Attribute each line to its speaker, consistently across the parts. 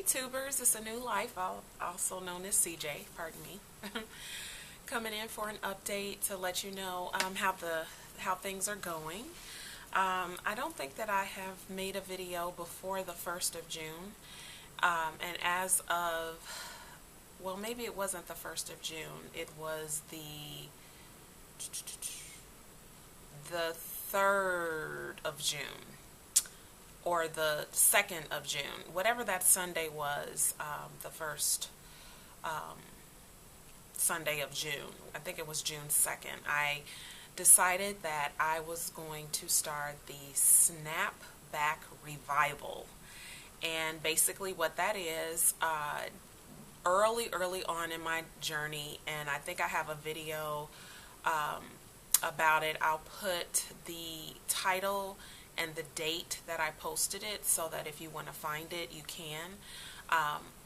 Speaker 1: Hey tubers, it's a new life, also known as CJ, pardon me. Coming in for an update to let you know how things are going. I don't think that I have made a video before the 1st of June. And as of, well, maybe it wasn't the 1st of June. It was the 3rd of June or the 2nd of June, whatever that Sunday was, the first Sunday of June. I think it was June 2nd. I decided that I was going to start the Snapback Revival. And basically what that is, early on in my journey, and I think I have a video about it. I'll put the title and the date that I posted it so that if you want to find it, you can.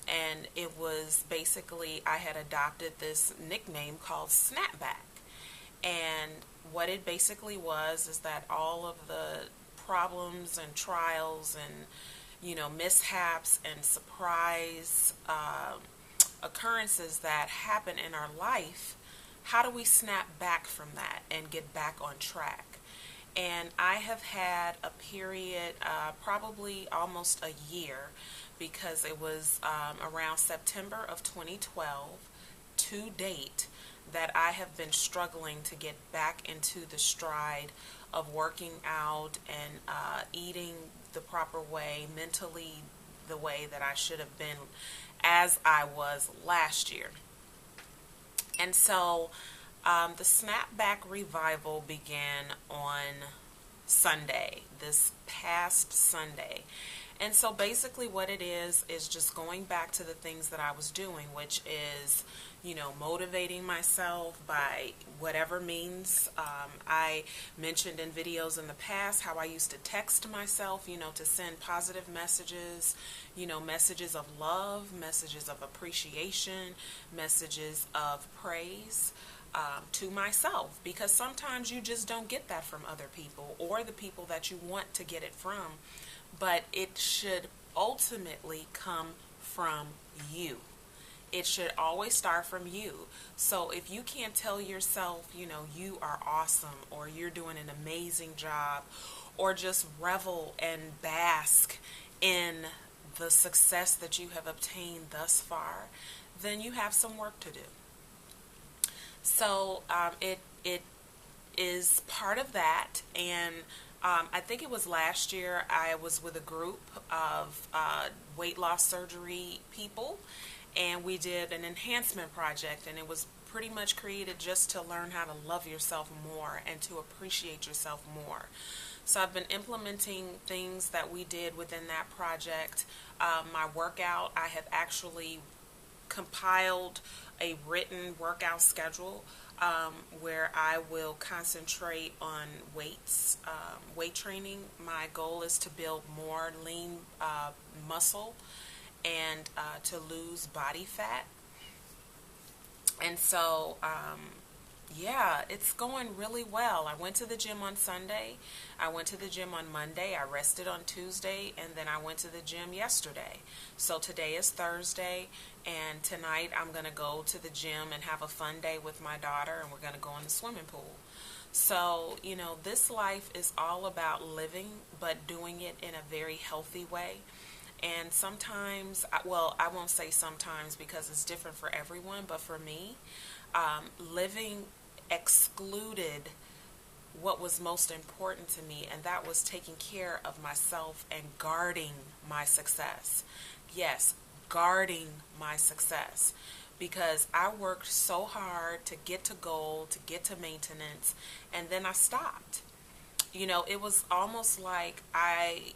Speaker 1: And it was basically, I had adopted this nickname called Snapback. And what it basically was is that all of the problems and trials and, mishaps and surprise occurrences that happen in our life, how do we snap back from that and get back on track? And I have had a period, probably almost a year, because it was around September of 2012 to date that I have been struggling to get back into the stride of working out and eating the proper way, mentally the way that I should have been as I was last year. And so the Snapback Revival began on Sunday, this past Sunday. And so basically what it is just going back to the things that I was doing, which is, motivating myself by whatever means. I mentioned in videos in the past how I used to text myself, to send positive messages, messages of love, messages of appreciation, messages of praise. To myself, because sometimes you just don't get that from other people or the people that you want to get it from, but it should ultimately come from you. It should always start from you. So if you can't tell yourself, you are awesome, or you're doing an amazing job, or just revel and bask in the success that you have obtained thus far, then you have some work to do. So it is part of that, and I think it was last year I was with a group of weight loss surgery people, and we did an enhancement project, and it was pretty much created just to learn how to love yourself more and to appreciate yourself more. So I've been implementing things that we did within that project. My workout, I have actually compiled a written workout schedule where I will concentrate on weights, weight training. My goal is to build more lean muscle and to lose body fat. And so yeah, it's going really well. I went to the gym on Sunday. I went to the gym on Monday. I rested on Tuesday, and then I went to the gym yesterday. So today is Thursday, and tonight I'm going to go to the gym and have a fun day with my daughter, and we're going to go in the swimming pool. So, this life is all about living, but doing it in a very healthy way. And sometimes, well, I won't say sometimes because it's different for everyone, but for me, living excluded what was most important to me, and that was taking care of myself and guarding my success. Yes, guarding my success, because I worked so hard to get to goal, to get to maintenance, and then I stopped. It was almost like I,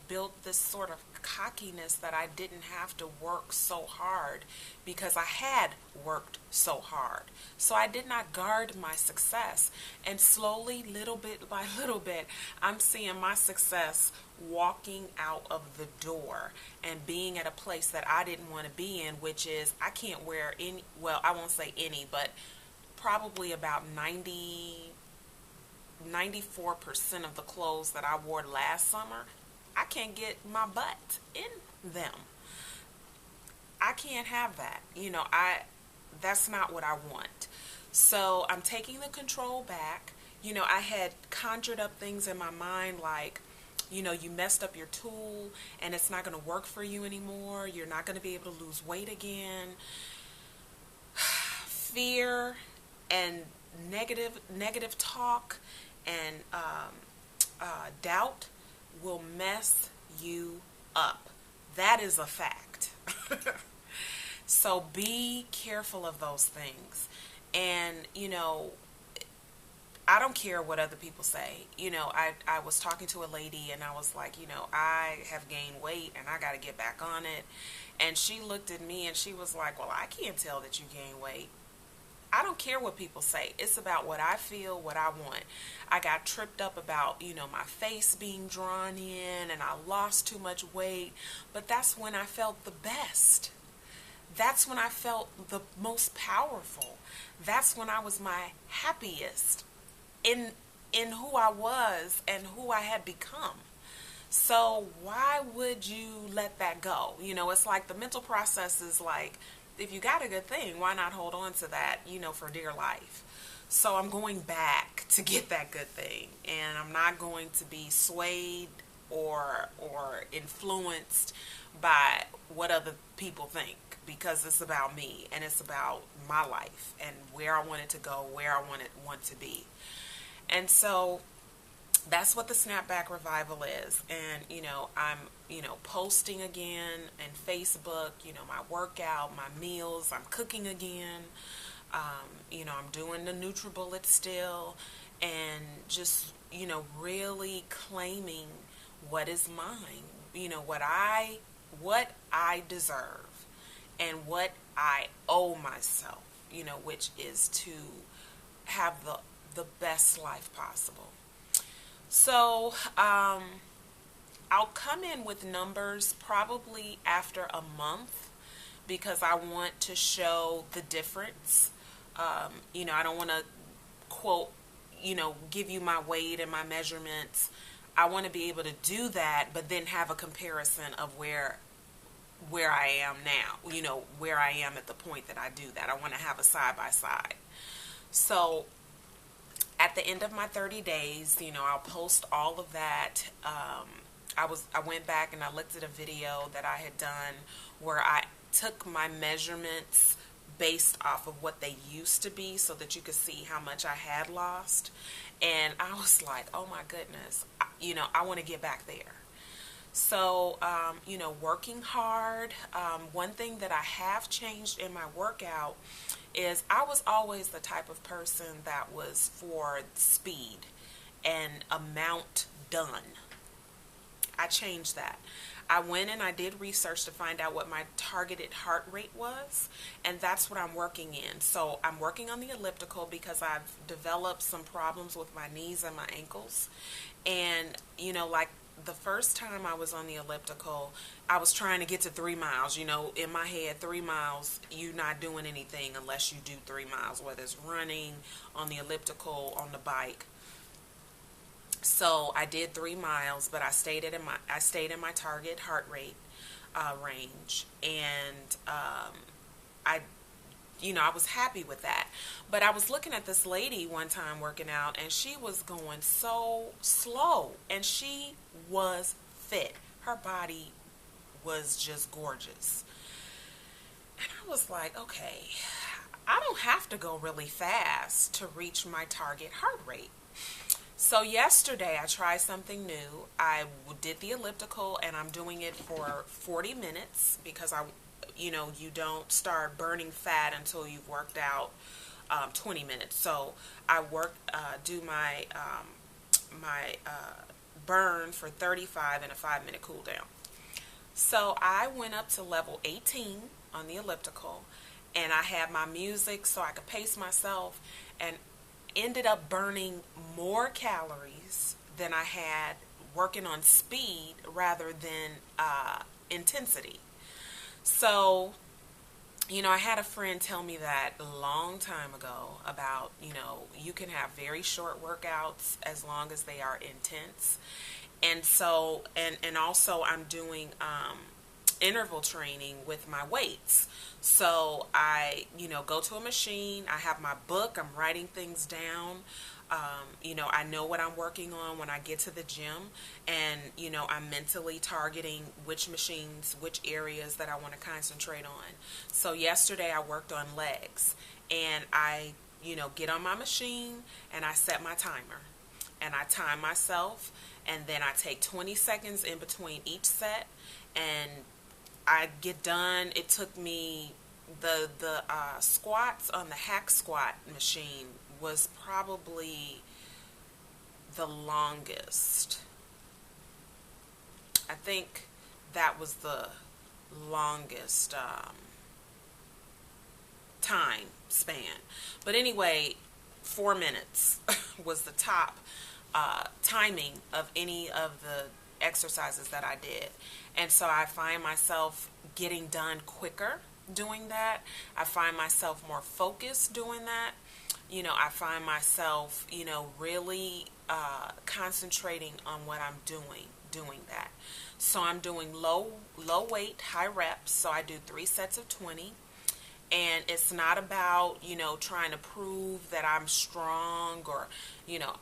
Speaker 1: built this sort of cockiness that I didn't have to work so hard because I had worked so hard. So I did not guard my success. And slowly, little bit by little bit, I'm seeing my success walking out of the door and being at a place that I didn't want to be in, which is I can't wear any, well, I won't say any, but probably about 94% of the clothes that I wore last summer, I can't get my butt in them. I can't have that. That's not what I want. So I'm taking the control back. I had conjured up things in my mind like, you messed up your tool and it's not going to work for you anymore. You're not going to be able to lose weight again. Fear and negative talk and doubt will mess you up. That is a fact. So be careful of those things. And, I don't care what other people say. I was talking to a lady and I was like, I have gained weight and I got to get back on it. And she looked at me and she was like, well, I can't tell that you gained weight. I don't care what people say. It's about what I feel, what I want. I got tripped up about, my face being drawn in and I lost too much weight. But that's when I felt the best. That's when I felt the most powerful. That's when I was my happiest in who I was and who I had become. So why would you let that go? It's like the mental process is like, if you got a good thing, why not hold on to that, for dear life? So I'm going back to get that good thing, and I'm not going to be swayed or influenced by what other people think, because it's about me and it's about my life and where I want it to go, where I want to be. And so that's what the Snapback Revival is. And, I'm, posting again in Facebook, my workout, my meals. I'm cooking again. I'm doing the NutriBullet still. And just, really claiming what is mine. What I deserve and what I owe myself, which is to have the best life possible. So I'll come in with numbers probably after a month because I want to show the difference. I don't want to quote, give you my weight and my measurements. I want to be able to do that, but then have a comparison of where I am now, where I am at the point that I do that. I want to have a side by side. So at the end of my 30 days, I'll post all of that. I went back and I looked at a video that I had done where I took my measurements based off of what they used to be so that you could see how much I had lost. And I was like, oh my goodness, I want to get back there. So, working hard. One thing that I have changed in my workout is I was always the type of person that was for speed and amount done. I changed that. I went and I did research to find out what my targeted heart rate was, and that's what I'm working in. So I'm working on the elliptical because I've developed some problems with my knees and my ankles. And, like the first time I was on the elliptical, I was trying to get to 3 miles. In my head, 3 miles, you're not doing anything unless you do 3 miles, whether it's running, on the elliptical, on the bike. So I did 3 miles, but I stayed in my target heart rate range, and I was happy with that. But I was looking at this lady one time working out, and she was going so slow, and she was fit. Her body was just gorgeous. And I was like, okay, I don't have to go really fast to reach my target heart rate. So yesterday I tried something new. I did the elliptical, and I'm doing it for 40 minutes because you don't start burning fat until you've worked out 20 minutes. So I do my burn for 35 and a 5-minute cool down. So I went up to level 18 on the elliptical, and I had my music so I could pace myself, and ended up burning more calories than I had working on speed rather than intensity. So, I had a friend tell me that a long time ago about, you can have very short workouts as long as they are intense. And so, and also I'm doing interval training with my weights. So I, go to a machine. I have my book. I'm writing things down. I know what I'm working on when I get to the gym, and, I'm mentally targeting which machines, which areas that I want to concentrate on. So yesterday I worked on legs, and I, get on my machine and I set my timer and I time myself, and then I take 20 seconds in between each set, and I get done. It took me the squats on the hack squat machine was probably the longest. I think that was the longest time span. But anyway, 4 minutes was the top timing of any of the exercises that I did. And so I find myself getting done quicker doing that. I find myself more focused doing that. I find myself, really concentrating on what I'm doing that. So I'm doing low weight, high reps. So I do 3 sets of 20. And it's not about, trying to prove that I'm strong or,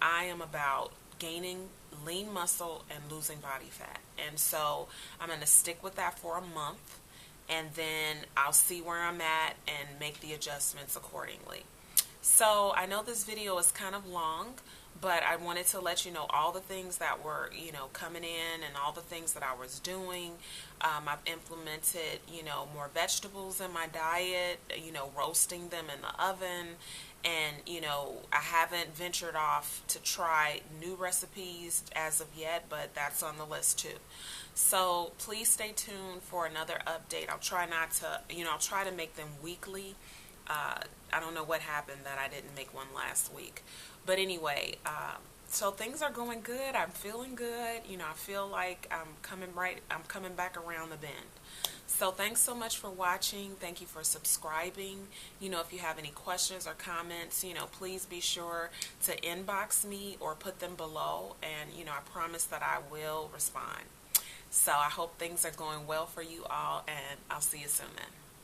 Speaker 1: I am about gaining lean muscle and losing body fat. And so I'm going to stick with that for a month, and then I'll see where I'm at and make the adjustments accordingly. So I know this video is kind of long, but I wanted to let you know all the things that were, coming in and all the things that I was doing. I've implemented, more vegetables in my diet, roasting them in the oven. And, I haven't ventured off to try new recipes as of yet, but that's on the list too. So please stay tuned for another update. I'll try not to, I'll try to make them weekly. I don't know what happened that I didn't make one last week. But anyway, so things are going good. I'm feeling good. I feel like I'm coming back around the bend. So thanks so much for watching. Thank you for subscribing. If you have any questions or comments, please be sure to inbox me or put them below. And, I promise that I will respond. So I hope things are going well for you all, and I'll see you soon then.